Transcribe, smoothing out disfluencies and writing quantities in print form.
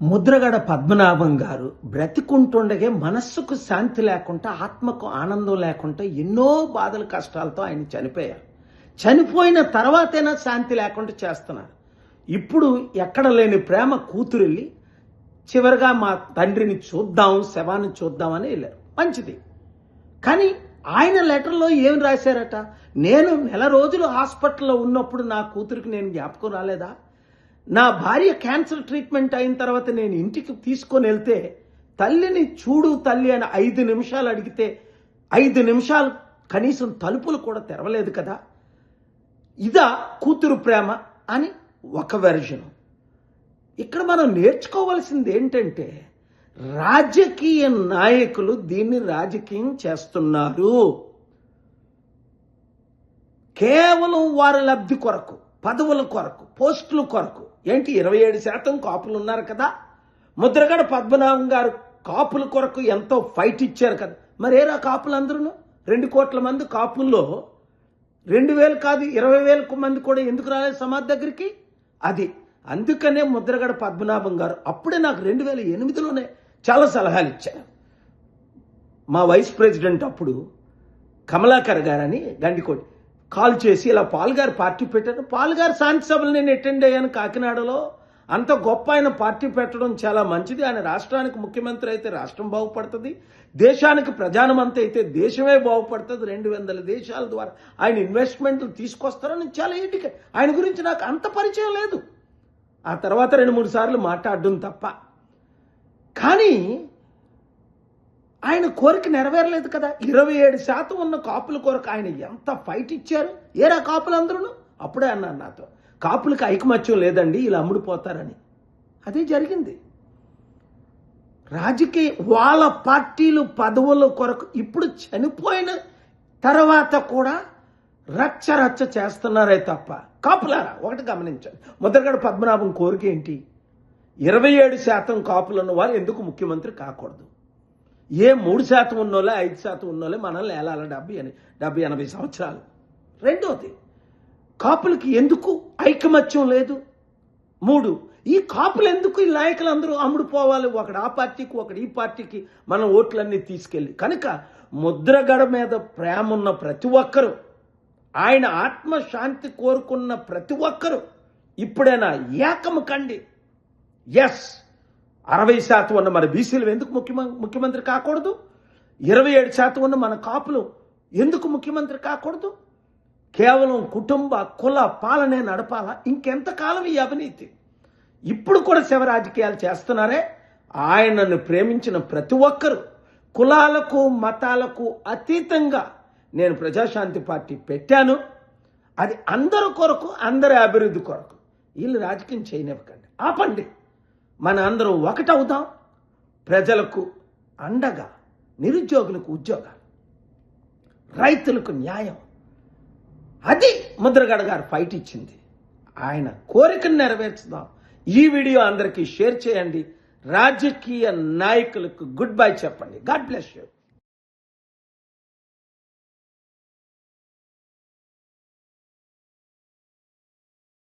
ముద్రగడ పద్మనాభం గారు బ్రతికుంటుండగే మనస్సుకు శాంతి లేకుండా ఆత్మకు ఆనందం లేకుండా ఎన్నో బాధలు కష్టాలతో ఆయన చనిపోయారు. చనిపోయిన తర్వాతైనా శాంతి లేకుండా చేస్తున్నారు. ఇప్పుడు ఎక్కడ లేని ప్రేమ కూతురెళ్ళి చివరిగా మా తండ్రిని చూద్దాం, శవాన్ని చూద్దామని వెళ్ళారు. మంచిది. కానీ ఆయన లెటర్లో ఏం రాశారట? నేను నెల రోజులు హాస్పిటల్లో ఉన్నప్పుడు నా కూతురికి నేను జ్ఞాపకం రాలేదా? నా భార్య క్యాన్సర్ ట్రీట్మెంట్ అయిన తర్వాత నేను ఇంటికి తీసుకొని వెళ్తే తల్లిని చూడు తల్లి అని 5 నిమిషాలు అడిగితే 5 నిమిషాలు కనీసం తలుపులు కూడా తెరవలేదు కదా. ఇదా కూతురు ప్రేమ అని ఒక వెర్షన్. ఇక్కడ మనం నేర్చుకోవాల్సింది ఏంటంటే రాజకీయ నాయకులు దీన్ని రాజకీయం చేస్తున్నారు. కేవలం వారి లబ్ధి కొరకు, పదవుల కొరకు, పోస్టుల కొరకు. ఏంటి 27% కాపులు ఉన్నారు కదా. ముద్రగడ పద్మనాభం గారు కాపుల కొరకు ఎంతో ఫైట్ ఇచ్చారు కదా. మరేరా కాపులందరూ 2 కోట్ల మంది కాపుల్లో 2,000 కాదు 20,000 మంది కూడా ఎందుకు రాలేదు సమాధి దగ్గరికి? అది అందుకనే ముద్రగడ పద్మనాభం గారు అప్పుడే నాకు 2008లోనే చాలా సలహాలు ఇచ్చారు. మా వైస్ ప్రెసిడెంట్ అప్పుడు కమలాకర్ గారని గండికోటి కాల్ చేసి ఇలా పాల్ గారు పార్టీ పెట్టారు. పాల్ గారు శాంతి సభలు నేను అటెండ్ అయ్యాను కాకినాడలో. అంత గొప్ప ఆయన పార్టీ పెట్టడం చాలా మంచిది. ఆయన రాష్ట్రానికి ముఖ్యమంత్రి అయితే రాష్ట్రం బాగుపడుతుంది, దేశానికి ప్రధానమంత్రి అయితే దేశమే బాగుపడుతుంది. 200 దేశాల ద్వారా ఆయన ఇన్వెస్ట్మెంట్లు తీసుకొస్తారని చాలా ఇంటికి ఆయన గురించి నాకు అంత పరిచయం లేదు. ఆ తర్వాత 2-3 సార్లు మాట్లాడడం తప్ప. కానీ ఆయన కోరిక నెరవేరలేదు కదా. 27% ఉన్న కాపుల కొరకు ఆయన ఎంత ఫైట్ ఇచ్చారు. ఏరా కాపులందరూ? అప్పుడే అన్నారు నాతో, కాపులకి ఐకమత్యం లేదండి, ఇలా అమ్ముడుపోతారని. అదే జరిగింది. రాజకీయ వాళ్ళ పార్టీలు పదవుల కొరకు ఇప్పుడు చనిపోయిన తర్వాత కూడా రచ్చ చేస్తున్నారే తప్ప. కాపులారా ఒకటి గమనించండి, ముద్రగడ పద్మనాభం కోరిక ఏంటి? 27% కాపులు ఉన్న వారు ఎందుకు ముఖ్యమంత్రి కాకూడదు? ఏ 3% ఉన్నోళ్ళే 5% ఉన్నోళ్ళే మనల్ని ఏలాల 70-80 సంవత్సరాలు. రెండోది, కాపులకి ఎందుకు ఐకమత్యం లేదు? 3, ఈ కాపులు ఎందుకు ఈ నాయకులందరూ అమ్ముడుపోవాలి? ఒకడు ఆ పార్టీకి, ఒకడు ఈ పార్టీకి మన ఓట్లన్నీ తీసుకెళ్ళి. కనుక ముద్రగడ మీద ప్రేమ ఉన్న ప్రతి ఒక్కరూ, ఆయన ఆత్మశాంతి కోరుకున్న ప్రతి ఒక్కరూ ఇప్పుడైనా ఏకము కండి. ఎస్, 60% ఉన్న మన బీసీలు ఎందుకు ముఖ్యమంత్రి కాకూడదు? 27% ఉన్న మన కాపులు ఎందుకు ముఖ్యమంత్రి కాకూడదు? కేవలం కుటుంబ కుల పాలనే నడపాలా? ఇంకెంతకాలం ఈ అవినీతి? ఇప్పుడు కూడా శవ రాజకీయాలు చేస్తున్నారే. ఆయనను ప్రేమించిన ప్రతి ఒక్కరూ కులాలకు మతాలకు అతీతంగా నేను ప్రజాశాంతి పార్టీ పెట్టాను. అది అందరి కొరకు, అందరి అభివృద్ధి కొరకు. వీళ్ళు రాజకీయం చేయనివ్వకండి, ఆపండి. మన అందరం ఒకటవుదాం. ప్రజలకు అండగా, నిరుద్యోగులకు ఉద్యోగాలు, రైతులకు న్యాయం. అది ముద్రగడ గారు ఫైట్ ఇచ్చింది. ఆయన కోరికను నెరవేర్చుదాం. ఈ వీడియో అందరికీ షేర్ చేయండి. రాజకీయ నాయకులకు గుడ్ బై చెప్పండి. God bless you.